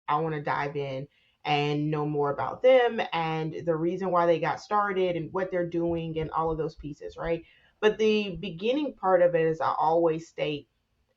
I want to dive in and know more about them and the reason why they got started and what they're doing and all of those pieces, right? But the beginning part of it is I always state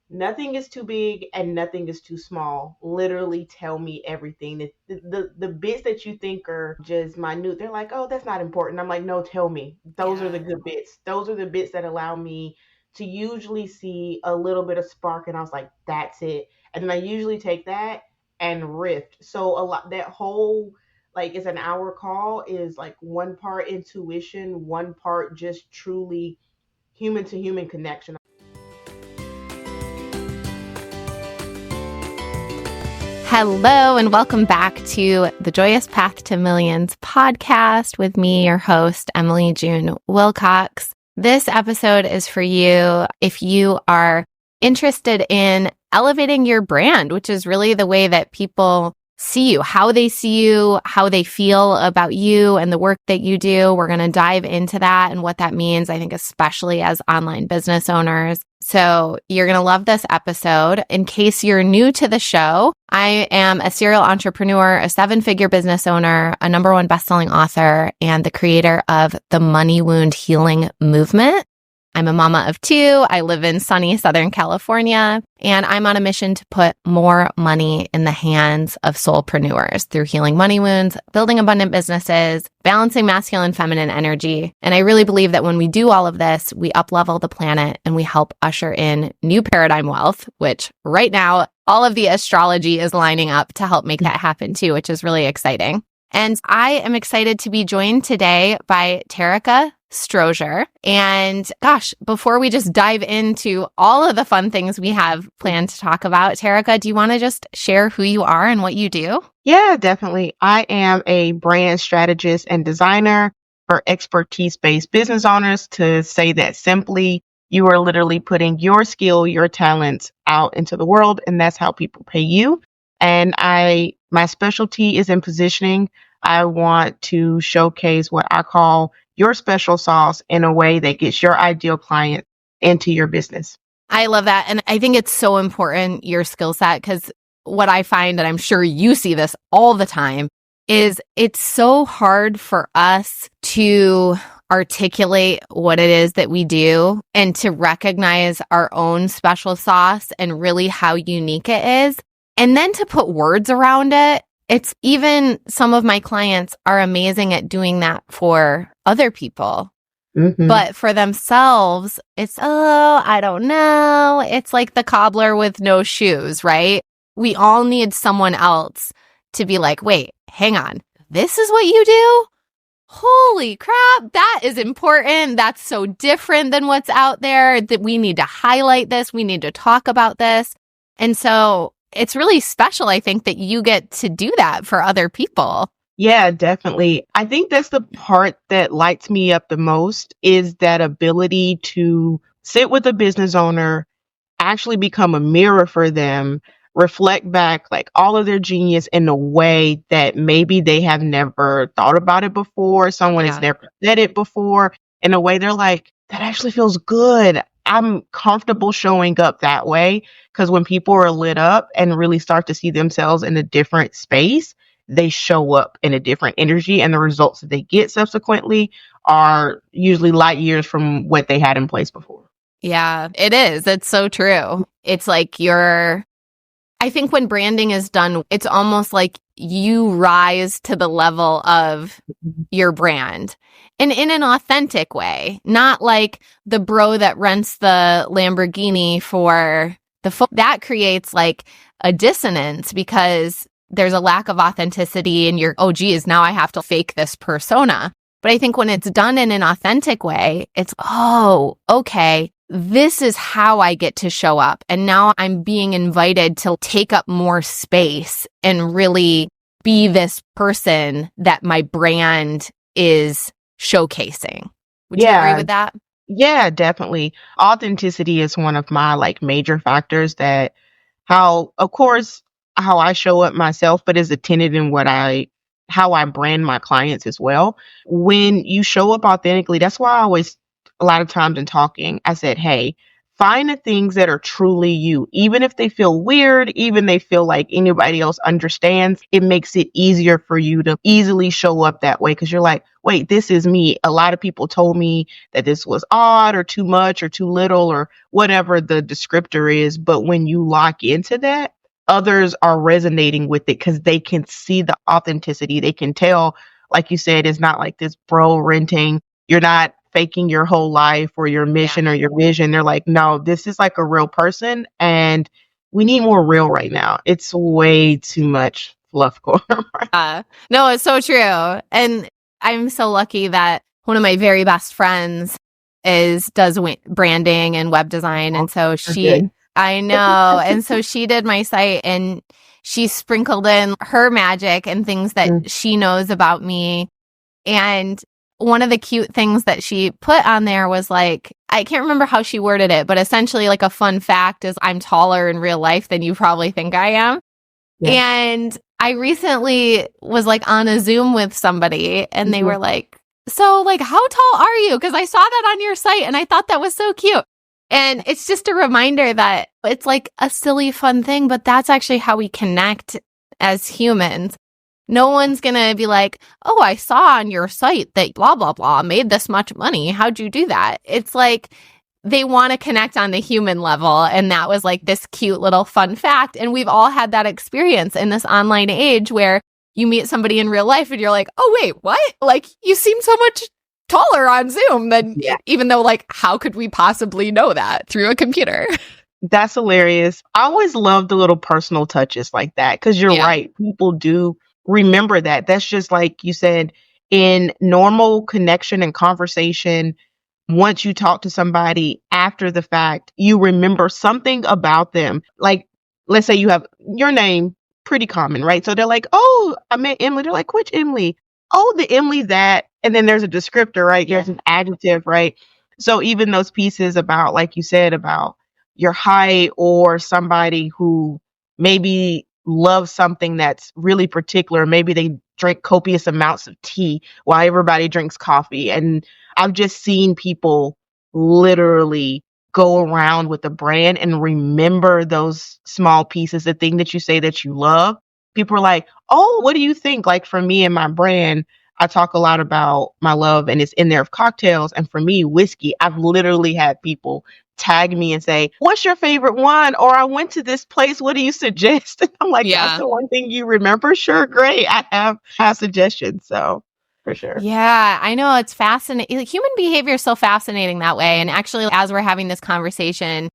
nothing is too big and nothing is too small. Literally tell me everything. The bits that you think are just minute, they're like, oh, that's not important. I'm like, no, tell me. Those are the Yeah. good bits. Those are the bits that allow me to usually see a little bit of spark. And I was like, that's it. And then I usually take that and rift. So a lot, that whole, like, it's an hour call is like one part intuition, one part just truly human to human connection. Hello, and welcome back to the Joyous Path to Millions podcast with me, your host, Emily June Wilcox. This episode is for you if you are interested in elevating your brand, which is really the way that people see you, how they see you, how they feel about you and the work that you do. We're going to dive into that and what that means, I think, especially as online business owners. So you're going to love this episode. In case you're new to the show, I am a serial entrepreneur, a 7-figure business owner, a #1 bestselling author, and the creator of the Money Wound Healing Movement. I'm a mama of 2. I live in sunny Southern California, and I'm on a mission to put more money in the hands of soulpreneurs through healing money wounds, building abundant businesses, balancing masculine and feminine energy. And I really believe that when we do all of this, we up-level the planet and we help usher in new paradigm wealth, which right now, all of the astrology is lining up to help make that happen too, which is really exciting. And I am excited to be joined today by Terrica Strozier. And gosh, before we just dive into all of the fun things we have planned to talk about, Terrica, do you want to just share who you are and what you do? Yeah, definitely. I am a brand strategist and designer for expertise-based business owners. To say that simply, you are literally putting your skill, your talents out into the world, and that's how people pay you. And my specialty is in positioning. I want to showcase what I call your special sauce in a way that gets your ideal client into your business. I love that. And I think it's so important, your skill set, because what I find, and I'm sure you see this all the time, is it's so hard for us to articulate what it is that we do and to recognize our own special sauce and really how unique it is. And then to put words around it. It's even some of my clients are amazing at doing that for other people. Mm-hmm. But for themselves, it's, oh, I don't know. It's like the cobbler with no shoes, right? We all need someone else to be like, wait, hang on. This is what you do? Holy crap, that is important. That's so different than what's out there, that we need to highlight this. We need to talk about this. And so it's really special, I think, that you get to do that for other people. Yeah, definitely. I think that's the part that lights me up the most is that ability to sit with a business owner, actually become a mirror for them, reflect back like all of their genius in a way that maybe they have never thought about it before. Someone has never said it before in a way they're like, that actually feels good. I'm comfortable showing up that way because when people are lit up and really start to see themselves in a different space, they show up in a different energy, and the results that they get subsequently are usually light years from what they had in place before. Yeah, it is. It's so true. It's like I think when branding is done, it's almost like you rise to the level of your brand and in an authentic way, not like the bro that rents the Lamborghini for that creates like a dissonance because there's a lack of authenticity and you're, oh geez, now I have to fake this persona. But I think when it's done in an authentic way, it's, oh, okay, this is how I get to show up. And now I'm being invited to take up more space and really be this person that my brand is showcasing. Would you agree with that? Yeah, definitely. Authenticity is one of my like major factors that how I show up myself, but is attended in how I brand my clients as well. When you show up authentically, that's why I always, a lot of times in talking, I said, hey, find the things that are truly you. Even if they feel weird, even they feel like anybody else understands, it makes it easier for you to easily show up that way because you're like, wait, this is me. A lot of people told me that this was odd or too much or too little or whatever the descriptor is. But when you lock into that, others are resonating with it because they can see the authenticity. They can tell, like you said, it's not like this bro renting. You're not faking your whole life or your mission or your vision. They're like, no, this is like a real person and we need more real right now. It's way too much fluff going on. No, it's so true. And I'm so lucky that one of my very best friends does branding and web design. And so I know. And so she did my site and she sprinkled in her magic and things that she knows about me. And one of the cute things that she put on there was like, I can't remember how she worded it, but essentially like a fun fact is I'm taller in real life than you probably think I am. Yeah. And I recently was like on a Zoom with somebody and they were like, so like, how tall are you? Because I saw that on your site and I thought that was so cute. And it's just a reminder that it's like a silly, fun thing, but that's actually how we connect as humans. No one's going to be like, oh, I saw on your site that blah, blah, blah made this much money. How'd you do that? It's like they want to connect on the human level. And that was like this cute little fun fact. And we've all had that experience in this online age where you meet somebody in real life and you're like, oh, wait, what? Like you seem so much taller on Zoom than even though like, how could we possibly know that through a computer? That's hilarious. I always love the little personal touches like that because you're right. People do remember that. That's just like you said, in normal connection and conversation, once you talk to somebody after the fact, you remember something about them. Like, let's say you have your name, pretty common, right? So they're like, oh, I met Emily. They're like, which Emily? Oh, the Emily that, and then there's a descriptor, right? There's an adjective, right? So even those pieces about, like you said, about your height or somebody who maybe loves something that's really particular. Maybe they drink copious amounts of tea while everybody drinks coffee. And I've just seen people literally go around with a brand and remember those small pieces, the thing that you say that you love. People are like, oh, what do you think? Like for me and my brand, I talk a lot about my love and it's in there of cocktails. And for me, whiskey, I've literally had people tag me and say, what's your favorite one? Or I went to this place. What do you suggest? And I'm like, that's the one thing you remember? Sure. Great. I have suggestions. So for sure. Yeah, I know. It's fascinating. Human behavior is so fascinating that way. And actually, as we're having this conversation,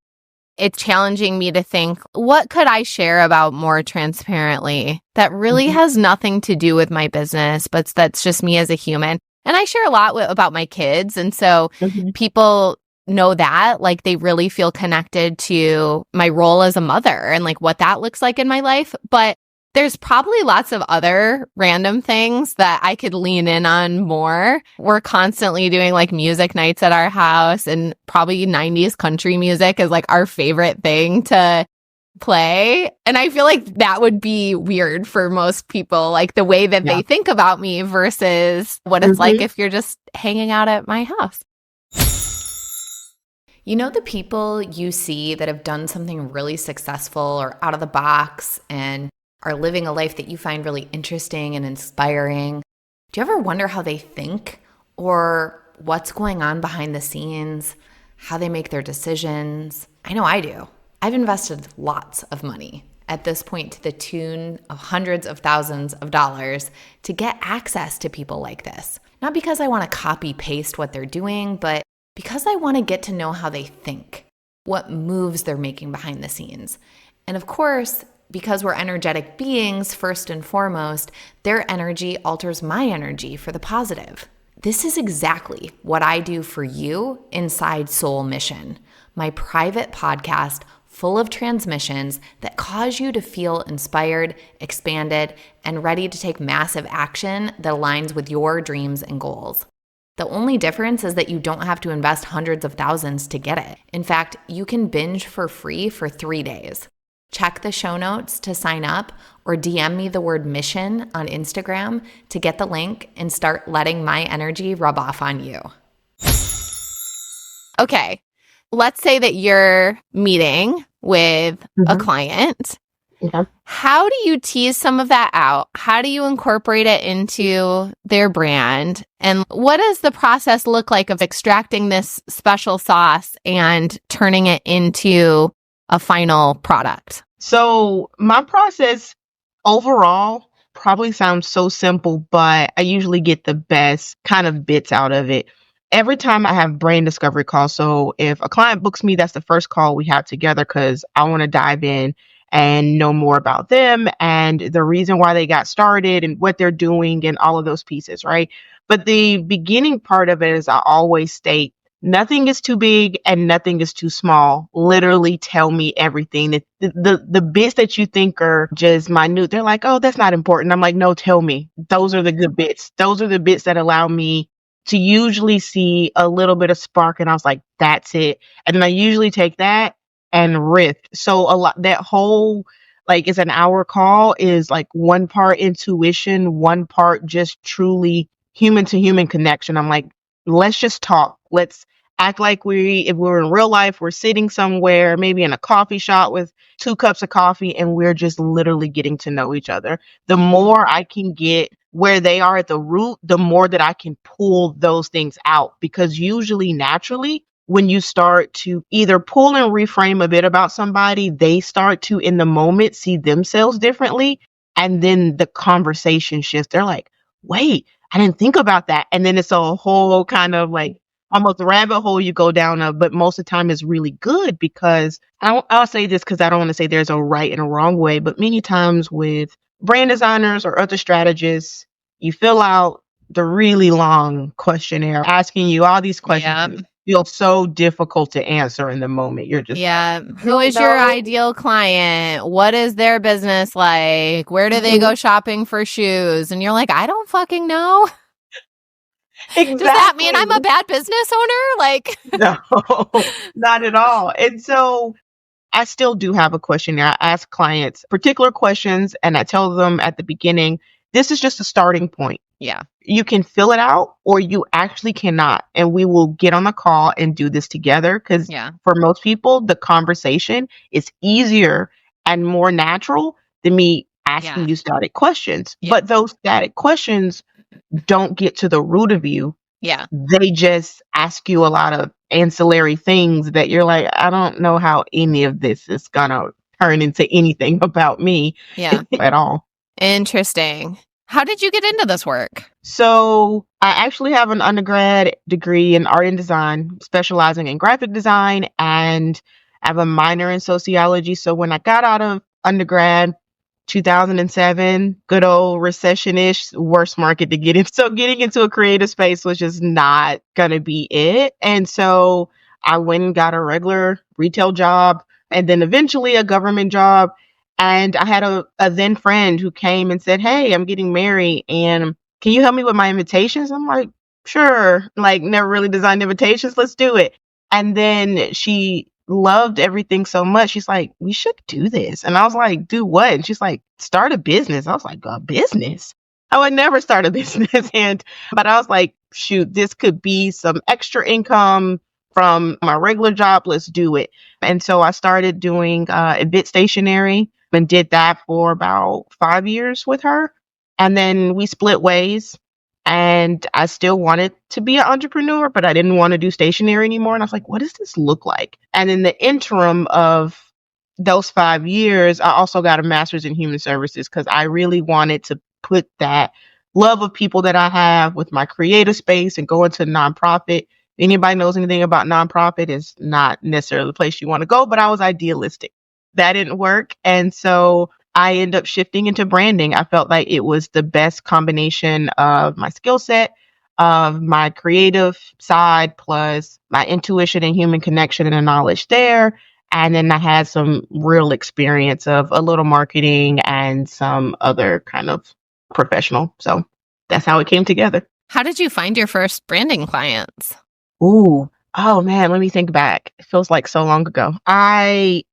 it's challenging me to think, what could I share about more transparently that really has nothing to do with my business, but that's just me as a human? And I share a lot about my kids. And so people know that, like they really feel connected to my role as a mother and like what that looks like in my life. But there's probably lots of other random things that I could lean in on more. We're constantly doing like music nights at our house and probably 90s country music is like our favorite thing to play. And I feel like that would be weird for most people, like the way that they think about me versus what it's like if you're just hanging out at my house. You know, the people you see that have done something really successful or out of the box and are living a life that you find really interesting and inspiring. Do you ever wonder how they think or what's going on behind the scenes, how they make their decisions? I know I do. I've invested lots of money at this point to the tune of hundreds of thousands of dollars to get access to people like this. Not because I want to copy paste what they're doing, but because I want to get to know how they think, what moves they're making behind the scenes. And of course, because we're energetic beings, first and foremost, their energy alters my energy for the positive. This is exactly what I do for you inside Soul Mission, my private podcast full of transmissions that cause you to feel inspired, expanded, and ready to take massive action that aligns with your dreams and goals. The only difference is that you don't have to invest hundreds of thousands to get it. In fact, you can binge for free for 3 days. Check the show notes to sign up or DM me the word mission on Instagram to get the link and start letting my energy rub off on you. Okay, let's say that you're meeting with a client. Okay. How do you tease some of that out? How do you incorporate it into their brand? And what does the process look like of extracting this special sauce and turning it into a final product? So my process overall probably sounds so simple, but I usually get the best kind of bits out of it. Every time I have brand discovery calls, so if a client books me, that's the first call we have together because I want to dive in and know more about them and the reason why they got started and what they're doing and all of those pieces, right? But the beginning part of it is I always state nothing is too big and nothing is too small. Literally tell me everything. The bits that you think are just minute, they're like, oh, that's not important. I'm like, no, tell me. Those are the good bits. Those are the bits that allow me to usually see a little bit of spark. And I was like, that's it. And then I usually take that and riff. So a lot, that whole, like, it's an hour call is like one part intuition, one part just truly human to human connection. I'm like, let's just talk. Let's act like if we're in real life, we're sitting somewhere, maybe in a coffee shop with 2 cups of coffee, and we're just literally getting to know each other. The more I can get where they are at the root, the more that I can pull those things out. Because usually, naturally, when you start to either pull and reframe a bit about somebody, they start to, in the moment, see themselves differently. And then the conversation shifts. They're like, wait, I didn't think about that. And then it's a whole kind of like almost rabbit hole you go down of, but most of the time it's really good because I'll say this because I don't want to say there's a right and a wrong way, but many times with brand designers or other strategists, you fill out the really long questionnaire asking you all these questions. Yeah. Feel so difficult to answer in the moment. You're just Who is your ideal client? What is their business like? Where do they go shopping for shoes? And you're like, I don't fucking know. Exactly. Does that mean I'm a bad business owner? Like, no, not at all. And so I still do have a questionnaire. I ask clients particular questions and I tell them at the beginning, this is just a starting point. Yeah. You can fill it out or you actually cannot. And we will get on a call and do this together. Because for most people, the conversation is easier and more natural than me asking you static questions. Yeah. But those static questions don't get to the root of you. Yeah. They just ask you a lot of ancillary things that you're like, I don't know how any of this is going to turn into anything about me at all. Interesting. How did you get into this work? So I actually have an undergrad degree in art and design, specializing in graphic design, and I have a minor in sociology. So when I got out of undergrad, 2007, good old recession-ish, worst market to get in. So getting into a creative space was just not going to be it. And so I went and got a regular retail job and then eventually a government job. And I had a then friend who came and said, hey, I'm getting married and can you help me with my invitations? I'm like, sure. Like never really designed invitations. Let's do it. And then she loved everything so much. She's like, we should do this. And I was like, do what? And she's like, start a business. I was like, a business? I would never start a business. But I was like, shoot, this could be some extra income from my regular job. Let's do it. And so I started doing event stationery and did that for about 5 years with her. And then we split ways. And I still wanted to be an entrepreneur, but I didn't want to do stationery anymore. And I was like, what does this look like? And in the interim of those 5 years, I also got a master's in human services because I really wanted to put that love of people that I have with my creative space and go into nonprofit. If anybody knows anything about nonprofit, it's not necessarily the place you want to go, but I was idealistic. That didn't work. And so I ended up shifting into branding. I felt like it was the best combination of my skill set, of my creative side, plus my intuition and human connection and the knowledge there. And then I had some real experience of a little marketing and some other kind of professional. So that's how it came together. How did you find your first branding clients? Oh man, let me think back. It feels like so long ago. The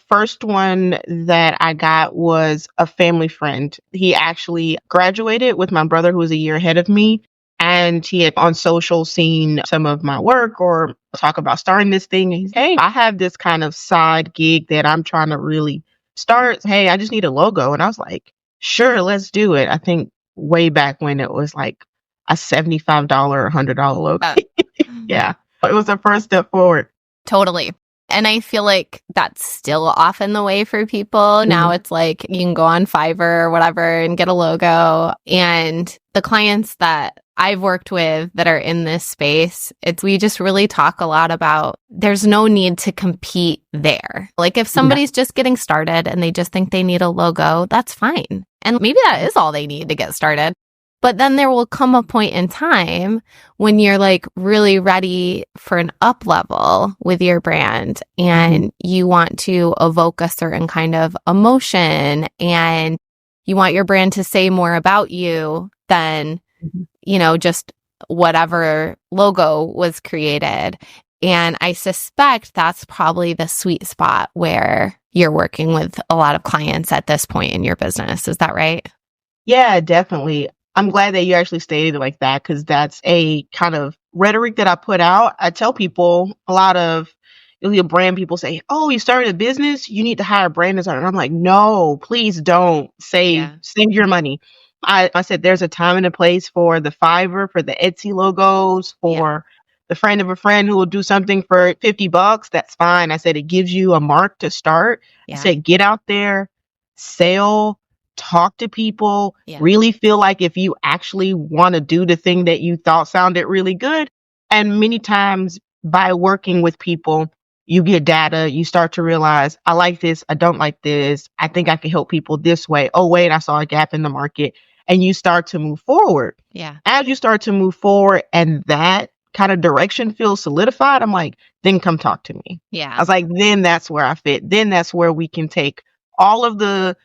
first one that I got was a family friend. He actually graduated with my brother who was a year ahead of me. And he had on social seen some of my work or talk about starting this thing. And he's, hey, I have this kind of side gig that I'm trying to really start. Hey, I just need a logo. And I was like, sure, let's do it. I think way back when it was like a $75 or $100 logo. Yeah. It was the first step forward. Totally. And I feel like that's still often the way for people. Now it's like you can go on Fiverr or whatever and get a logo. And the clients that I've worked with that are in this space, we just really talk a lot about there's no need to compete there. Like if somebody's just getting started and they just think they need a logo, that's fine. And maybe that is all they need to get started. But then there will come a point in time when you're like really ready for an up level with your brand and you want to evoke a certain kind of emotion and you want your brand to say more about you than, just whatever logo was created. And I suspect that's probably the sweet spot where you're working with a lot of clients at this point in your business. Is that right? Yeah, definitely. I'm glad that you actually stated it like that because that's a kind of rhetoric that I put out. I tell people a lot of, you'll hear brand people say, oh, you started a business, you need to hire a brand designer. And I'm like, no, please don't save your money. I said there's a time and a place for the Fiverr, for the Etsy logos, for the friend of a friend who will do something for $50. That's fine. I said it gives you a mark to start. I said get out there, sell, talk to people, really feel like if you actually want to do the thing that you thought sounded really good. And many times by working with people, you get data, you start to realize, I like this, I don't like this, I think I can help people this way. Oh, wait, I saw a gap in the market. And you start to move forward. Yeah. As you start to move forward and that kind of direction feels solidified, I'm like, then come talk to me. Yeah. I was like, then that's where I fit. Then that's where we can take all of the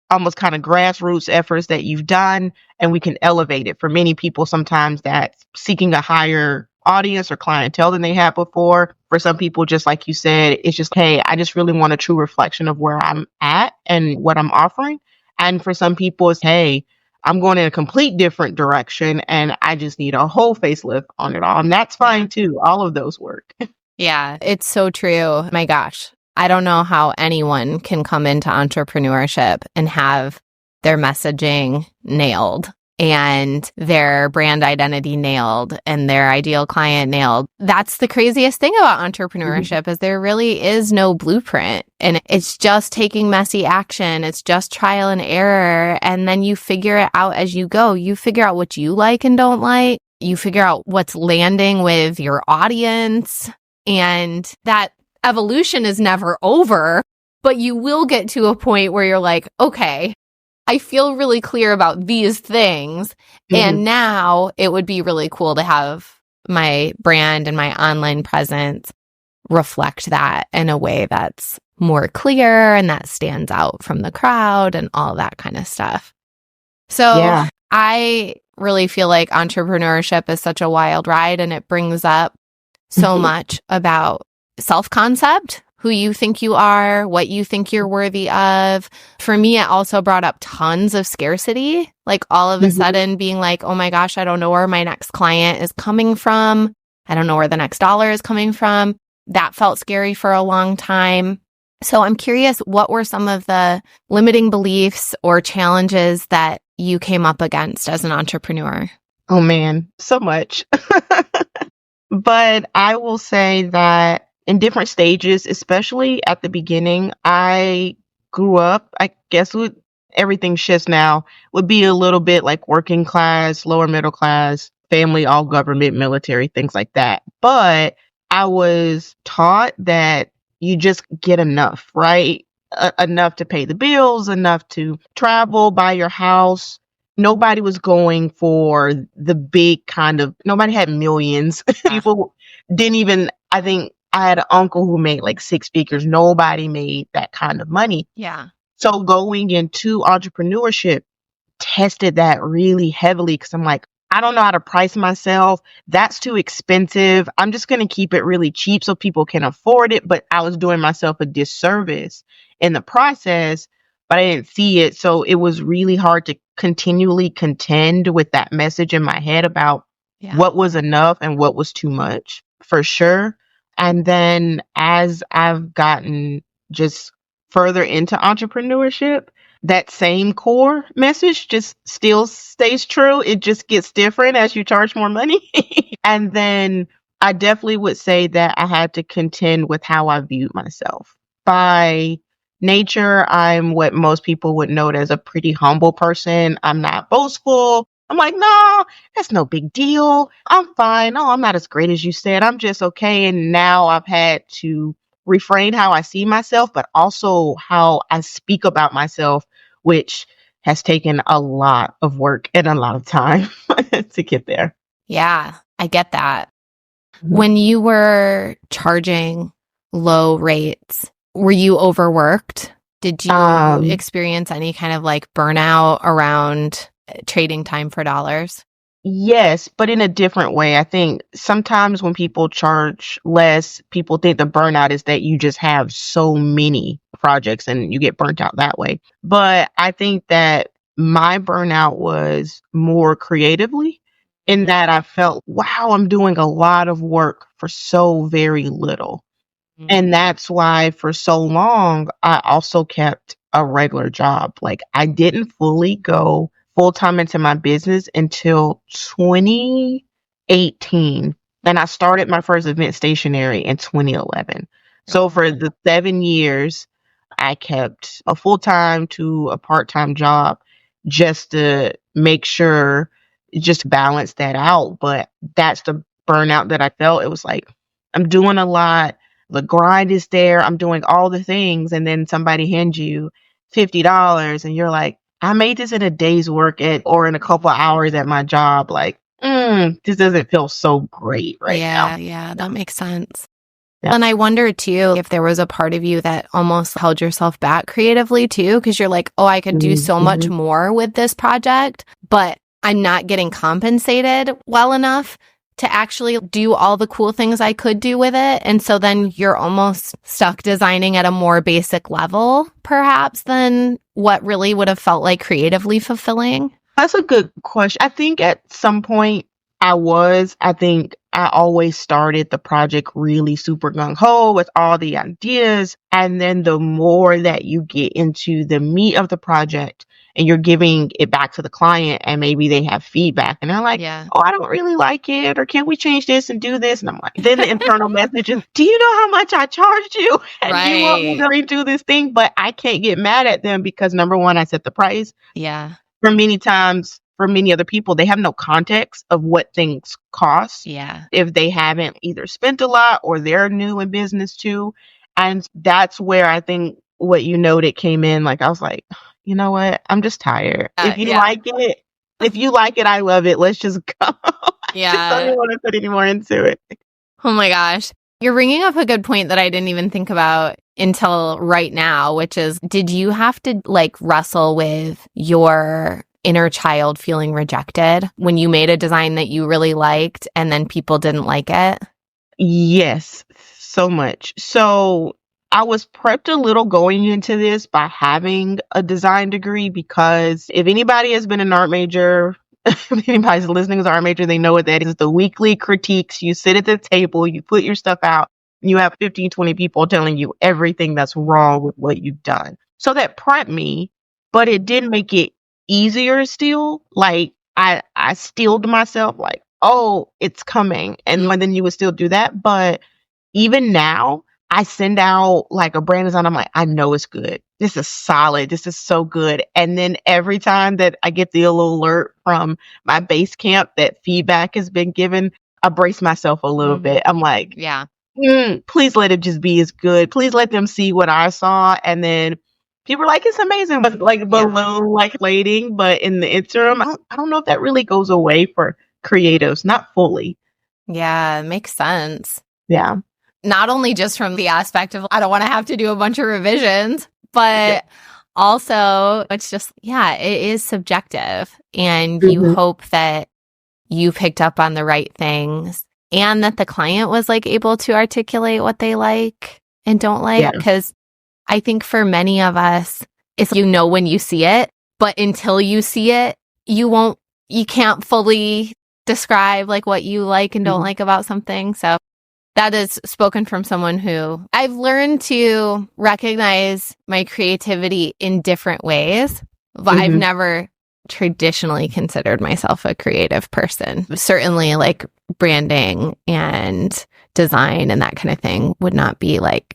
almost kind of grassroots efforts that you've done and we can elevate it. For many people, sometimes that's seeking a higher audience or clientele than they had before. For some people, just like you said, it's just, hey, I just really want a true reflection of where I'm at and what I'm offering. And for some people, it's, hey, I'm going in a complete different direction and I just need a whole facelift on it all. And that's fine too. All of those work. Yeah, it's so true. My gosh. I don't know how anyone can come into entrepreneurship and have their messaging nailed and their brand identity nailed and their ideal client nailed. That's the craziest thing about entrepreneurship is there really is no blueprint and it's just taking messy action. It's just trial and error. And then you figure it out as you go. You figure out what you like and don't like. You figure out what's landing with your audience and that evolution is never over, but you will get to a point where you're like, okay, I feel really clear about these things. And now it would be really cool to have my brand and my online presence reflect that in a way that's more clear and that stands out from the crowd and all that kind of stuff. So I really feel like entrepreneurship is such a wild ride and it brings up so much about self-concept, who you think you are, what you think you're worthy of. For me, it also brought up tons of scarcity, like all of a sudden being like, oh my gosh, I don't know where my next client is coming from. I don't know where the next dollar is coming from. That felt scary for a long time. So I'm curious, what were some of the limiting beliefs or challenges that you came up against as an entrepreneur? Oh man, so much. But I will say that in different stages, especially at the beginning, I grew up, I guess with everything shifts now, would be a little bit like working class, lower middle class, family, all government, military, things like that. But I was taught that you just get enough, right? Enough to pay the bills, enough to travel, buy your house. Nobody was going for the big kind of, nobody had millions. People didn't even, I think I had an uncle who made like six figures. Nobody made that kind of money. Yeah. So going into entrepreneurship tested that really heavily because I'm like, I don't know how to price myself. That's too expensive. I'm just going to keep it really cheap so people can afford it. But I was doing myself a disservice in the process, but I didn't see it. So it was really hard to continually contend with that message in my head about what was enough and what was too much, for sure. And then as I've gotten just further into entrepreneurship, that same core message just still stays true. It just gets different as you charge more money. And then I definitely would say that I had to contend with how I viewed myself. By nature, I'm what most people would note as a pretty humble person. I'm not boastful. I'm like, no, that's no big deal. I'm fine. No, I'm not as great as you said. I'm just okay. And now I've had to refrain how I see myself, but also how I speak about myself, which has taken a lot of work and a lot of time to get there. Yeah, I get that. When you were charging low rates, were you overworked? Did you experience any kind of like burnout around trading time for dollars? Yes, but in a different way. I think sometimes when people charge less, people think the burnout is that you just have so many projects and you get burnt out that way. But I think that my burnout was more creatively, in that I felt, wow, I'm doing a lot of work for so very little. And that's why for so long, I also kept a regular job. Like, I didn't fully go full time into my business until 2018. And I started my first event stationery in 2011. So for the 7 years, I kept a full time to a part time job just to make sure, just balance that out. But that's the burnout that I felt. It was like, I'm doing a lot. The grind is there. I'm doing all the things. And then somebody hands you $50 and you're like, I made this in a day's work or in a couple of hours at my job. Like, this doesn't feel so great right now. Yeah, that makes sense. Yeah. And I wonder too, if there was a part of you that almost held yourself back creatively too, because you're like, oh, I could do so much more with this project, but I'm not getting compensated well enough to actually do all the cool things I could do with it. And so then you're almost stuck designing at a more basic level, perhaps, than what really would have felt like creatively fulfilling. That's a good question. I think at some point I think I always started the project really super gung-ho with all the ideas. And then the more that you get into the meat of the project and you're giving it back to the client and maybe they have feedback and they're like, oh, I don't really like it, or can we change this and do this? And I'm like, then the internal message is, do you know how much I charged you? And you want me to redo this thing? But I can't get mad at them because, number one, I set the price. Yeah. For many other people, they have no context of what things cost. Yeah. If they haven't either spent a lot or they're new in business too. And that's where I think what you noted came in. Like, I was like, you know what? I'm just tired. If you like it, I love it. Let's just go. I just don't even want to put any more into it. Oh my gosh. You're bringing up a good point that I didn't even think about until right now, which is, did you have to like wrestle with your inner child feeling rejected when you made a design that you really liked and then people didn't like it? Yes, so much. So I was prepped a little going into this by having a design degree, because if anybody has been an art major, if anybody's listening as an art major, they know what that is. The weekly critiques. You sit at the table, you put your stuff out, you have 15, 20 people telling you everything that's wrong with what you've done. So that prepped me, but it did make it easier still. Like, I steeled myself like, oh, it's coming. And then you would still do that. But even now, I send out like a brand design. I'm like, I know it's good. This is solid. This is so good. And then every time that I get the little alert from my base camp that feedback has been given, I brace myself a little bit. I'm like, please let it just be as good. Please let them see what I saw. And then people are like, it's amazing, but like balloon, like plating. But in the interim, I don't know if that really goes away for creatives, not fully. Yeah, it makes sense. Yeah. Not only just from the aspect of, I don't want to have to do a bunch of revisions, but also it's just, it is subjective. And you hope that you picked up on the right things and that the client was like able to articulate what they like and don't like. Because I think for many of us, it's when you see it, but until you see it, you can't fully describe like what you like and don't Mhm. like about something. So that is spoken from someone who I've learned to recognize my creativity in different ways, but I've Mhm. never traditionally considered myself a creative person. Certainly like branding and design and that kind of thing would not be like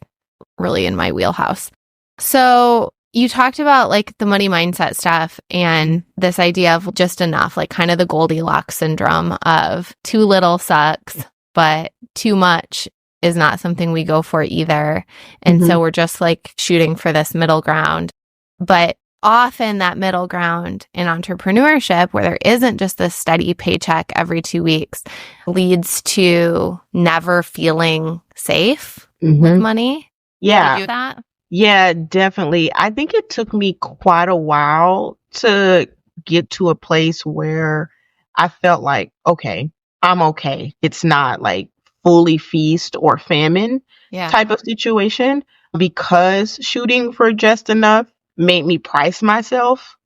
really in my wheelhouse. So you talked about like the money mindset stuff and this idea of just enough, like kind of the Goldilocks syndrome of too little sucks, but too much is not something we go for either. And so we're just like shooting for this middle ground. But often that middle ground in entrepreneurship, where there isn't just this steady paycheck every 2 weeks, leads to never feeling safe with money. Yeah. Did you do that? Yeah, definitely. I think it took me quite a while to get to a place where I felt like, okay, I'm okay. It's not like fully feast or famine Yeah. type of situation, because shooting for just enough made me price myself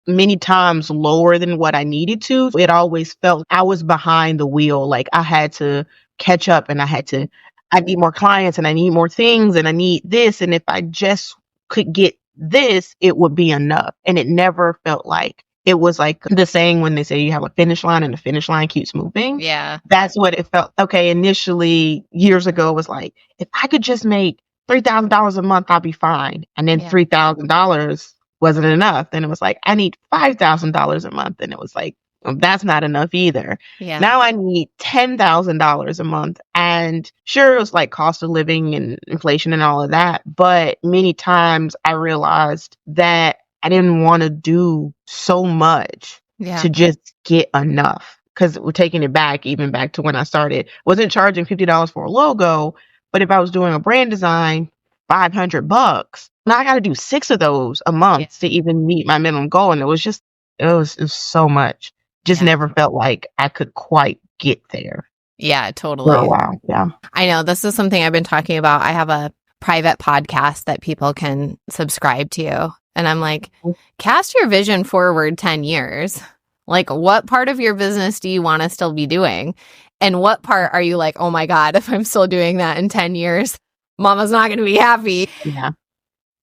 many times lower than what I needed to. It always felt I was behind the wheel. Like I had to catch up and I need more clients and I need more things and I need this. And if I just could get this, it would be enough. And it never felt like it was like the saying when they say you have a finish line and the finish line keeps moving. Yeah. That's what it felt. Okay. Initially years ago it was like, if I could just make $3,000 a month, I'll be fine. And then Yeah. $3,000 wasn't enough. Then it was like, I need $5,000 a month. And it was like, well, that's not enough either. Yeah. Now I need $10,000 a month. And sure, it was like cost of living and inflation and all of that. But many times I realized that I didn't want to do so much Yeah. to just get enough. Because we're taking it back, even back to when I started, wasn't charging $50 for a logo. But if I was doing a brand design, $500, now I got to do 6 of those a month to even meet my minimum goal. And it was so much. Just never felt like I could quite get there. Yeah, For a totally. while. Yeah. I know this is something I've been talking about. I have a private podcast that people can subscribe to. And I'm like, cast your vision forward 10 years. Like, what part of your business do you want to still be doing? And what part are you like, oh my God, if I'm still doing that in 10 years, mama's not going to be happy. Yeah.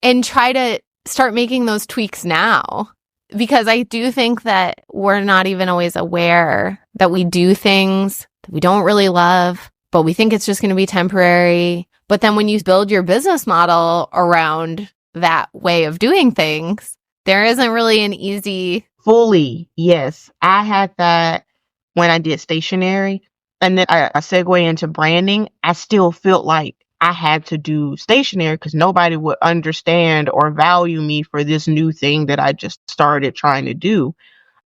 And try to start making those tweaks now. Because I do think that we're not even always aware that we do things that we don't really love, but we think it's just going to be temporary. But then when you build your business model around that way of doing things, there isn't really an easy... Fully, yes. I had that when I did stationery. And then I segue into branding. I still felt like I had to do stationery because nobody would understand or value me for this new thing that I just started trying to do.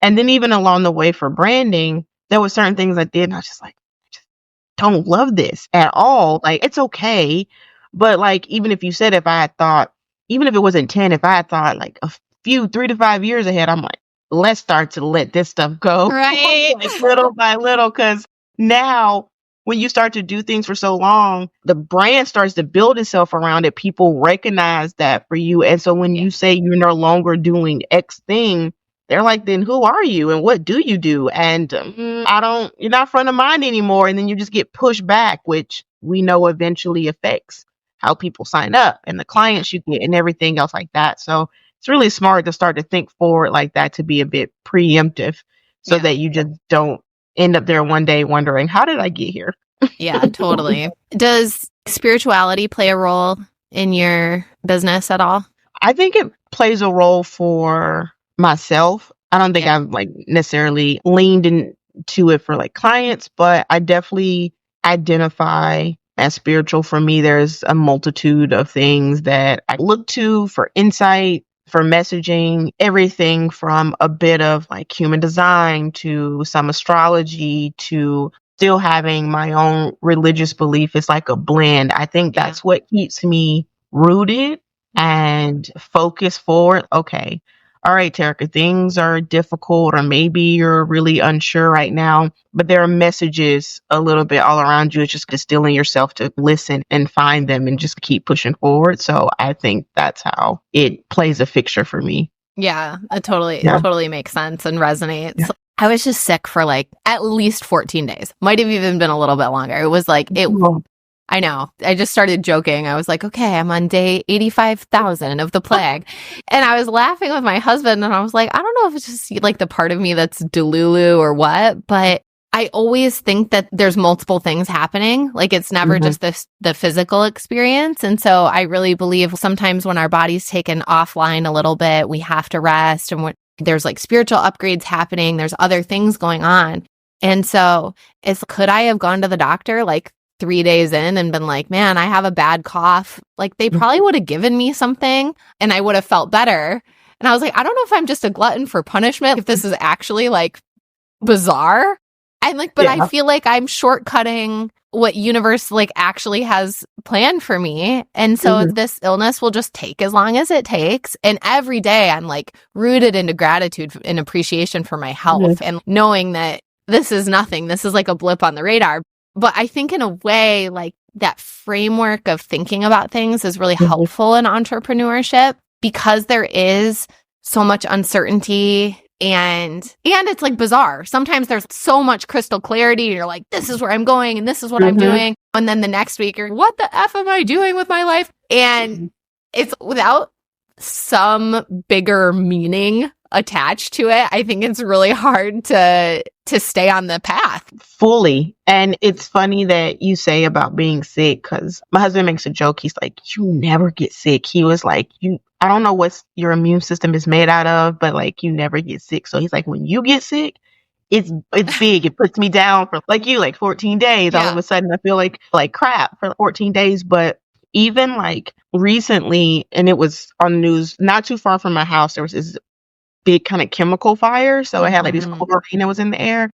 And then even along the way for branding, there were certain things I did and I was just like, I just don't love this at all. Like, it's okay. But like, even if you said, if I had thought, even if it wasn't 10, if I had thought like a few 3 to 5 years ahead, I'm like, let's start to let this stuff go. Right. Like little by little. Because now when you start to do things for so long, the brand starts to build itself around it. People recognize that for you. And so when you say you're no longer doing X thing, they're like, then who are you and what do you do? And you're not front of mind anymore. And then you just get pushed back, which we know eventually affects how people sign up and the clients you get and everything else like that. So it's really smart to start to think forward like that, to be a bit preemptive so that you just don't end up there one day wondering, how did I get here? Yeah, totally. Does spirituality play a role in your business at all? I think it plays a role for myself. I don't think I've like necessarily leaned into it for like clients, but I definitely identify as spiritual. For me, there's a multitude of things that I look to for insight, for messaging, everything from a bit of like human design to some astrology to still having my own religious belief. It's like a blend. I think that's what keeps me rooted and focused forward. Okay. All right, Terrica, things are difficult, or maybe you're really unsure right now, but there are messages a little bit all around you. It's just distilling yourself to listen and find them and just keep pushing forward. So I think that's how it plays a fixture for me. Yeah, it totally makes sense and resonates. Yeah. I was just sick for like at least 14 days. Might have even been a little bit longer. It was like, I know. I just started joking. I was like, okay, I'm on day 85,000 of the plague. And I was laughing with my husband and I was like, I don't know if it's just like the part of me that's delulu or what, but I always think that there's multiple things happening. Like it's never just the physical experience. And so I really believe sometimes when our body's taken offline a little bit, we have to rest, and there's like spiritual upgrades happening. There's other things going on. And so could I have gone to the doctor like 3 days in and been like, man, I have a bad cough. Like they probably would have given me something and I would have felt better. And I was like, I don't know if I'm just a glutton for punishment, if this is actually like bizarre. And like, but I feel like I'm shortcutting what universe like actually has planned for me. And so this illness will just take as long as it takes. And every day I'm like rooted into gratitude and appreciation for my health and knowing that this is nothing. This is like a blip on the radar. But I think in a way, like that framework of thinking about things is really helpful in entrepreneurship because there is so much uncertainty and it's like bizarre. Sometimes there's so much crystal clarity and you're like, this is where I'm going and this is what I'm doing. And then the next week you're, what the F am I doing with my life? And it's without some bigger meaning attached to it. I think it's really hard to stay on the path fully. And it's funny that you say about being sick, because my husband makes a joke. He's like, you never get sick. He was like, I don't know what your immune system is made out of, but like you never get sick. So he's like, when you get sick, it's big. It puts me down for like 14 days. All of a sudden I feel like crap for 14 days. But even like recently, and it was on the news, not too far from my house, there was this big kind of chemical fire. So it had like this chlorine that was in the air,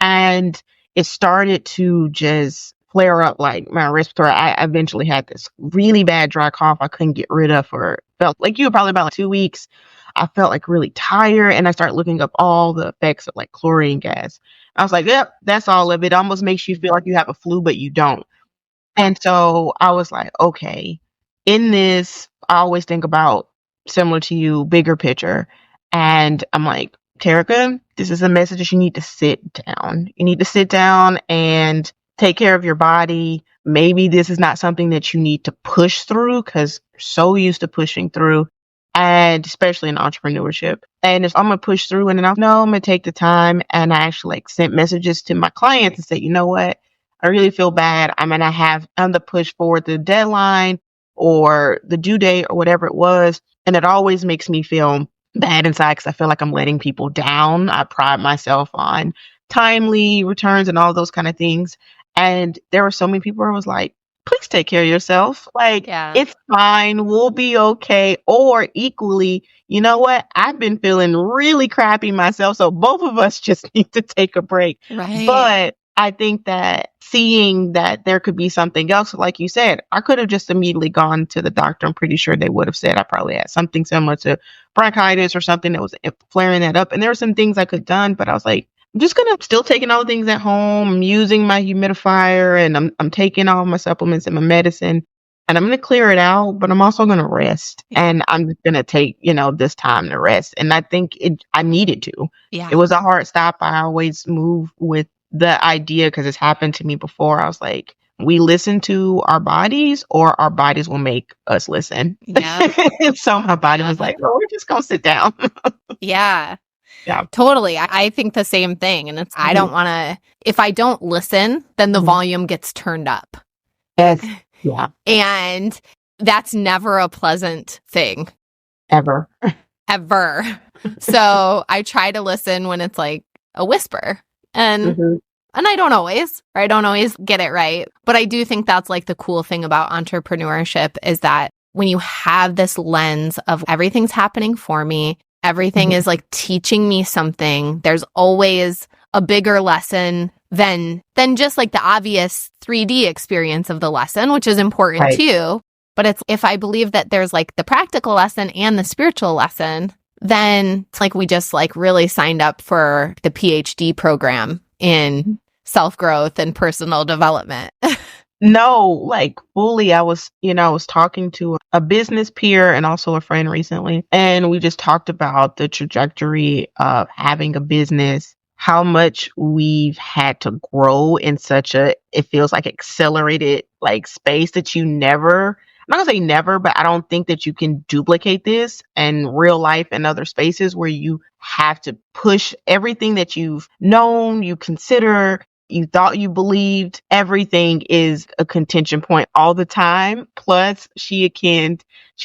and it started to just flare up like my respiratory. I eventually had this really bad dry cough I couldn't get rid of for felt like you were probably about like 2 weeks. I felt like really tired, and I started looking up all the effects of like chlorine gas. I was like, yep, that's all of it. It almost makes you feel like you have a flu, but you don't. And so I was like, okay, in this, I always think about, similar to you, bigger picture. And I'm like, Terrica, this is a message that you need to sit down. You need to sit down and take care of your body. Maybe this is not something that you need to push through because you're so used to pushing through, and especially in entrepreneurship. And if I'm going to push through, and then I'm going to take the time. And I actually like sent messages to my clients and said, you know what? I really feel bad. I'm going to have the push forward the deadline or the due date or whatever it was. And it always makes me feel bad inside because I feel like I'm letting people down. I pride myself on timely returns and all those kind of things. And there were so many people who was like, please take care of yourself. Like, it's fine. We'll be okay. Or equally, you know what? I've been feeling really crappy myself. So both of us just need to take a break. Right. But I think that seeing that there could be something else, like you said, I could have just immediately gone to the doctor. I'm pretty sure they would have said I probably had something similar to bronchitis or something that was flaring that up. And there were some things I could have done, but I was like, I'm just going to still taking all the things at home. I'm using my humidifier, and I'm taking all my supplements and my medicine, and I'm going to clear it out, but I'm also going to rest, and I'm going to take, this time to rest. And I think I needed to. It was a hard stop. I always move with the idea, because it's happened to me before. I was like, we listen to our bodies, or our bodies will make us listen. Yeah. So my body was like, oh, we're just going to sit down. Yeah, totally. I think the same thing. And it's, I don't want to, if I don't listen, then the volume gets turned up. Yes. Yeah. And that's never a pleasant thing. Ever. So I try to listen when it's like a whisper. And I don't always get it right. But I do think that's like the cool thing about entrepreneurship is that when you have this lens of everything's happening for me, everything is like teaching me something, there's always a bigger lesson than just like the obvious 3D experience of the lesson, which is important too. But it's, if I believe that there's like the practical lesson and the spiritual lesson, then it's like we just like really signed up for the PhD program in self-growth and personal development. No, like fully. I was talking to a business peer and also a friend recently, and we just talked about the trajectory of having a business, how much we've had to grow in such a, it feels like accelerated like space that you never, I'm not gonna say never, but I don't think that you can duplicate this in real life and other spaces where you have to push everything that you've known, you consider, you thought you believed. Everything is a contention point all the time. Plus, she's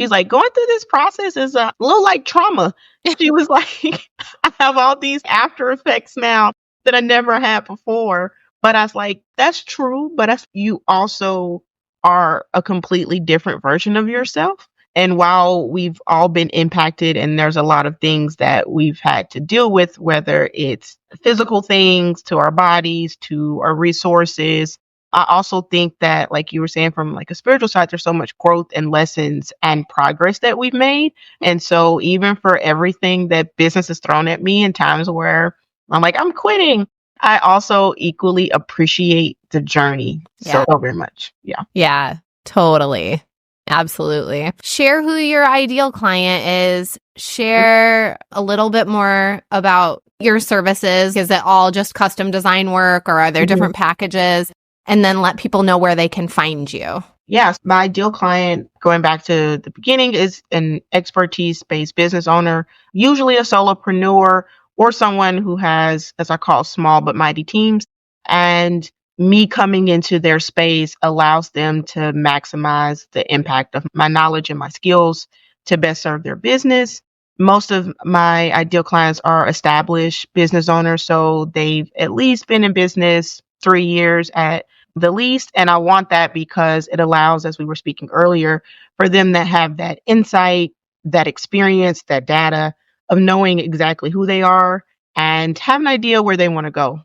like, going through this process is a little like trauma. She was like, I have all these after effects now that I never had before. But I was like, that's true. But you also are a completely different version of yourself. And while we've all been impacted and there's a lot of things that we've had to deal with, whether it's physical things to our bodies, to our resources, I also think that, like you were saying, from like a spiritual side, there's so much growth and lessons and progress that we've made. And so even for everything that business has thrown at me in times where I'm like, I'm quitting, I also equally appreciate the journey so very much. Yeah. Yeah, totally. Absolutely. Share who your ideal client is. Share a little bit more about your services. Is it all just custom design work, or are there different packages? And then let people know where they can find you. Yes, my ideal client, going back to the beginning, is an expertise-based business owner, usually a solopreneur or someone who has, as I call, small but mighty teams. And me coming into their space allows them to maximize the impact of my knowledge and my skills to best serve their business. Most of my ideal clients are established business owners, so they've at least been in business 3 years at the least. And I want that because it allows, as we were speaking earlier, for them to have that insight, that experience, that data of knowing exactly who they are and have an idea where they want to go.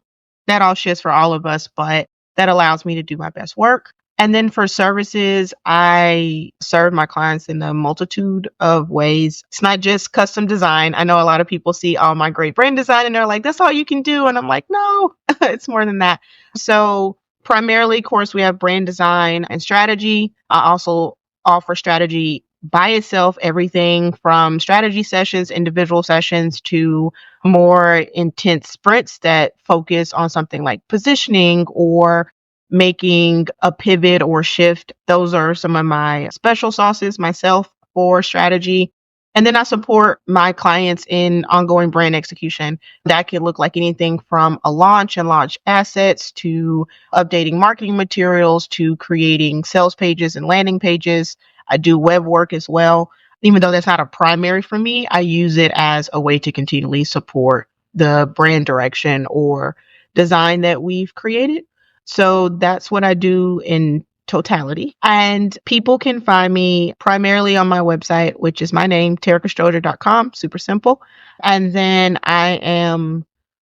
That all shifts for all of us, but that allows me to do my best work. And then for services, I serve my clients in a multitude of ways. It's not just custom design. I know a lot of people see all my great brand design and they're like, that's all you can do. And I'm like, no, it's more than that. So primarily, of course, we have brand design and strategy. I also offer strategy by itself, everything from strategy sessions, individual sessions, to more intense sprints that focus on something like positioning or making a pivot or shift. Those are some of my special sauces myself for strategy. And then I support my clients in ongoing brand execution. That could look like anything from a launch and launch assets to updating marketing materials to creating sales pages and landing pages. I do web work as well. Even though that's not a primary for me, I use it as a way to continually support the brand direction or design that we've created. So that's what I do in totality. And people can find me primarily on my website, which is my name, terricastrozier.com. Super simple. And then I am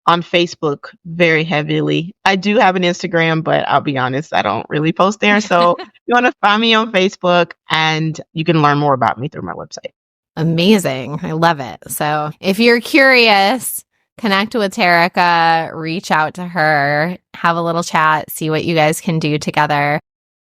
on Facebook very heavily. I do have an Instagram, but I'll be honest, I don't really post there. So you want to find me on Facebook and you can learn more about me through my website. Amazing. I love it. So if you're curious, connect with Terrica, reach out to her, have a little chat, see what you guys can do together.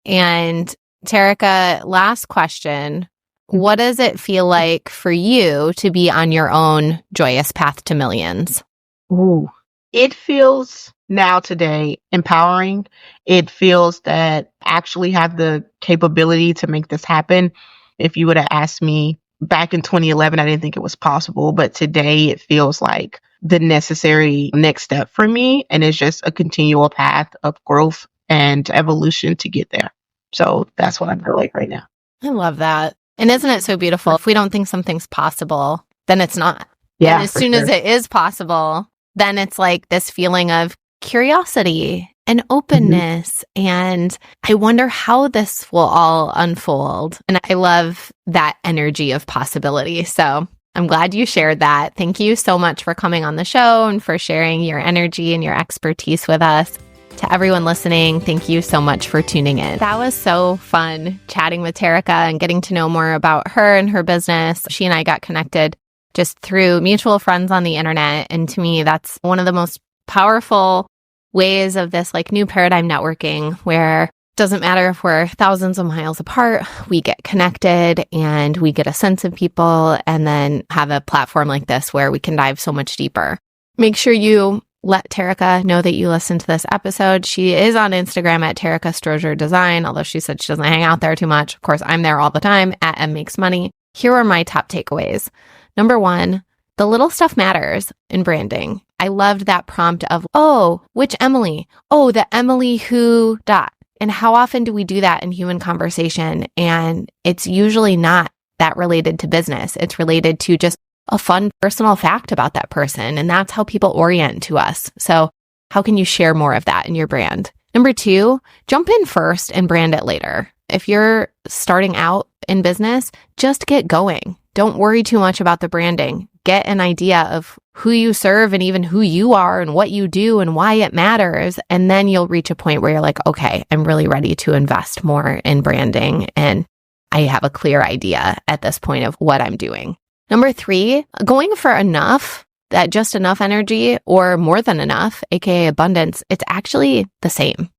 And Terrica, last question. What does it feel like for you to be on your own joyous path to millions? Ooh, it feels now today empowering. It feels that I actually have the capability to make this happen. If you would have asked me back in 2011, I didn't think it was possible, but today it feels like the necessary next step for me. And it's just a continual path of growth and evolution to get there. So that's what I feel like right now. I love that. And isn't it so beautiful? If we don't think something's possible, then it's not. Yeah. And as soon as it is possible, then it's like this feeling of curiosity and openness. And I wonder how this will all unfold. And I love that energy of possibility. So I'm glad you shared that. Thank you so much for coming on the show and for sharing your energy and your expertise with us. To everyone listening, thank you so much for tuning in. That was so fun chatting with Terrica and getting to know more about her and her business. She and I got connected just through mutual friends on the internet. And to me, that's one of the most powerful ways of this like new paradigm networking, where it doesn't matter if we're thousands of miles apart, we get connected and we get a sense of people and then have a platform like this where we can dive so much deeper. Make sure you let Terrica know that you listened to this episode. She is on Instagram at Terrica Strozier Design, although she said she doesn't hang out there too much. Of course, I'm there all the time at M Makes Money. Here are my top takeaways. Number one, the little stuff matters in branding. I loved that prompt of, oh, which Emily? Oh, the Emily who ... And how often do we do that in human conversation? And it's usually not that related to business. It's related to just a fun personal fact about that person. And that's how people orient to us. So how can you share more of that in your brand? Number two, jump in first and brand it later. If you're starting out in business, just get going. Don't worry too much about the branding. Get an idea of who you serve and even who you are and what you do and why it matters. And then you'll reach a point where you're like, okay, I'm really ready to invest more in branding. And I have a clear idea at this point of what I'm doing. Number three, going for enough, that just enough energy or more than enough, aka abundance, it's actually the same.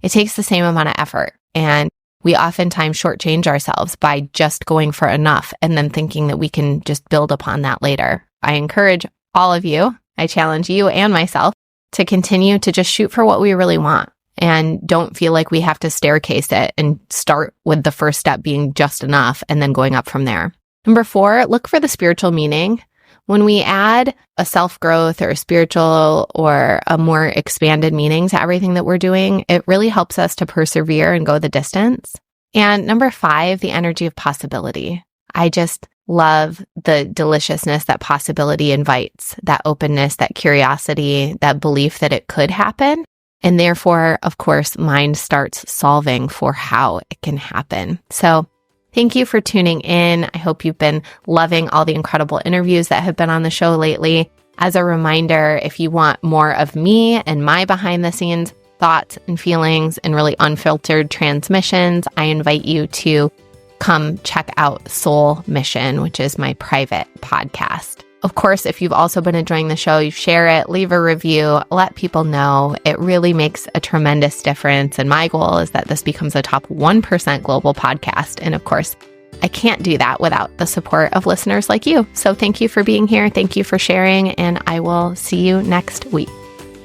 It takes the same amount of effort. And we oftentimes shortchange ourselves by just going for enough and then thinking that we can just build upon that later. I encourage all of you, I challenge you and myself to continue to just shoot for what we really want and don't feel like we have to staircase it and start with the first step being just enough and then going up from there. Number four, look for the spiritual meaning. When we add a self-growth or a spiritual or a more expanded meaning to everything that we're doing, it really helps us to persevere and go the distance. And number five, the energy of possibility. I just love the deliciousness that possibility invites, that openness, that curiosity, that belief that it could happen. And therefore, of course, mind starts solving for how it can happen. So thank you for tuning in. I hope you've been loving all the incredible interviews that have been on the show lately. As a reminder, if you want more of me and my behind the scenes thoughts and feelings and really unfiltered transmissions, I invite you to come check out Soul Mission, which is my private podcast. Of course, if you've also been enjoying the show, you share it, leave a review, let people know. It really makes a tremendous difference. And my goal is that this becomes a top 1% global podcast. And of course, I can't do that without the support of listeners like you. So thank you for being here. Thank you for sharing. And I will see you next week.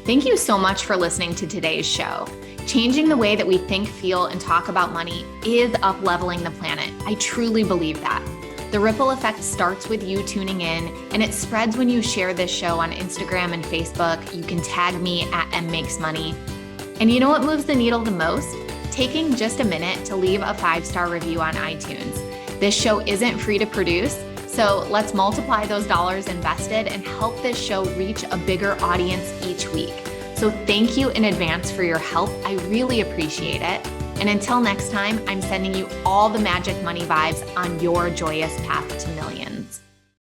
Thank you so much for listening to today's show. Changing the way that we think, feel, and talk about money is up-leveling the planet. I truly believe that. The ripple effect starts with you tuning in, and it spreads when you share this show on Instagram and Facebook. You can tag me at mmakesmoney. And you know what moves the needle the most? Taking just a minute to leave a 5-star review on iTunes. This show isn't free to produce, so let's multiply those dollars invested and help this show reach a bigger audience each week. So thank you in advance for your help. I really appreciate it. And until next time, I'm sending you all the magic money vibes on your joyous path to millions.